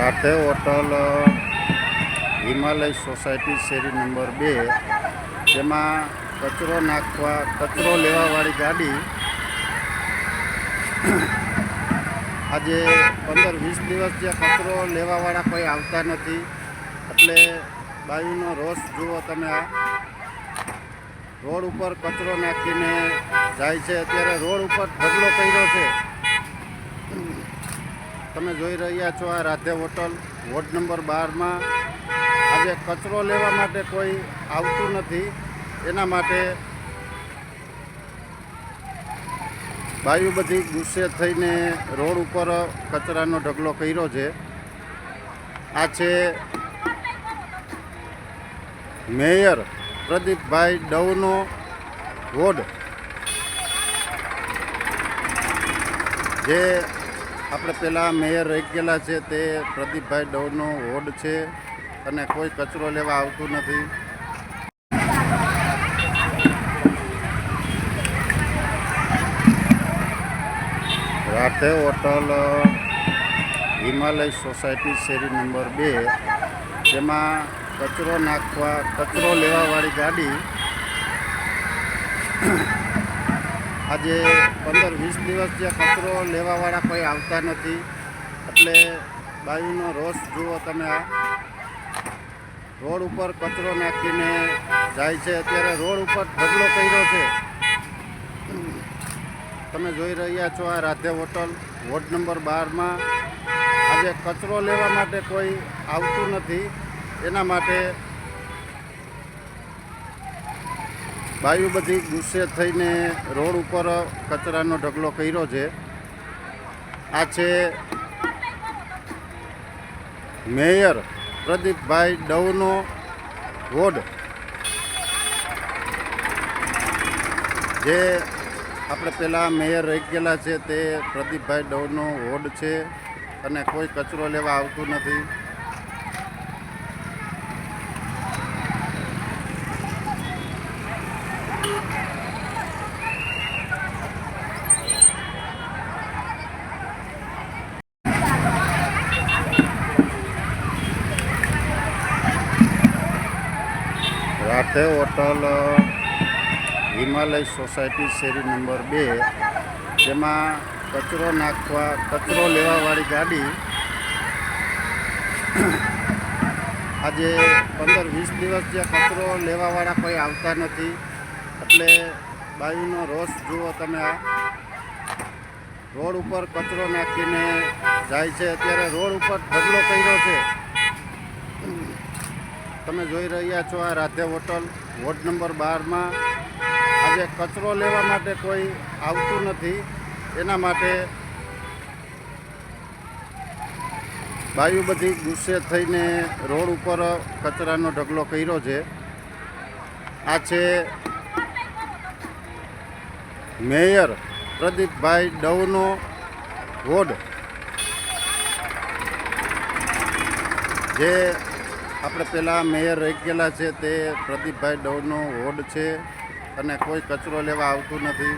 Radhe hotel Himalaya society શેરી number 2, જેમાં કચરો લેવાવાળી ગાડી આજે 15-20 દિવસ જે કચરો લેવાવાળા કોઈ આવતા નથી, એટલે બાયુનો રોષ જુઓ તમે. આ રોડ ઉપર કચરો નાખીને જાય છે. અત્યારે રોડ ઉપર ઢગલો કર્યો છે. તમે જોઈ રહ્યા છો આ રાધે હોટલ વોર્ડ નંબર 12માં આજે કચરો લેવા માટે કોઈ આવતું નથી. એના માટે બાયુ બધી ગુસ્સે થઈને રોડ ઉપર કચરાનો ઢગલો કર્યો છે. આ છે મેયર પ્રદીપભાઈ ડવનો વોર્ડ, જે આપણે પહેલાં મેયર રહી ગયેલા છે તે પ્રદીપભાઈ ડવનો વોર્ડ છે, અને કોઈ કચરો લેવા આવતું નથી. રાધે હોટલ હિમાલય સોસાયટી શેરી નંબર 2, જેમાં કચરો લેવાવાળી ગાડી આજે 15-20 દિવસ જે કચરો લેવાવાળા કોઈ આવતા નથી, એટલે બાયુનો રોષ જુઓ તમે. આ રોડ ઉપર કચરો નાખીને જાય છે. અત્યારે રોડ ઉપર ઢગલો કર્યો છે. તમે જોઈ રહ્યા છો આ રાધે હોટલ વોર્ડ નંબર 12માં આજે કચરો લેવા માટે કોઈ આવતું નથી. એના માટે બાયુ બધી ગુસ્સે થઈને રોડ ઉપર કચરાનો ઢગલો કર્યો છે. આ છે મેયર પ્રદીપભાઈ ડવનો વોર્ડ, જે આપણે પહેલાં મેયર રહી ગયેલા છે તે પ્રદીપભાઈ ડવનો વોર્ડ છે, અને કોઈ કચરો લેવા આવતું નથી. રાધે હોટલ હિમાલય સોસાયટી શેરી નંબર 2, જેમાં કચરો લેવાવાળી ગાડી આજે 15-20 દિવસ જે કચરો લેવાવાળા કોઈ આવતા નથી, એટલે બાયુનો રોષ જુઓ તમે. આ રોડ ઉપર કચરો નાખીને જાય છે. અત્યારે રોડ ઉપર ઢગલો કર્યો છે. તમે જોઈ રહ્યા છો આ રાધે હોટલ વોર્ડ નંબર 12માં આજે કચરો લેવા માટે કોઈ આવતું નથી. એના માટે બાયુ બધી ગુસ્સે થઈને રોડ ઉપર કચરાનો ઢગલો કર્યો છે. આ છે મેયર પ્રદીપભાઈ ડવનો વોર્ડ, જે આપણે પહેલાં મેયર રહી ગયેલા છે તે પ્રદીપભાઈ ડવનો વોર્ડ છે, અને કોઈ કચરો લેવા આવતું નથી.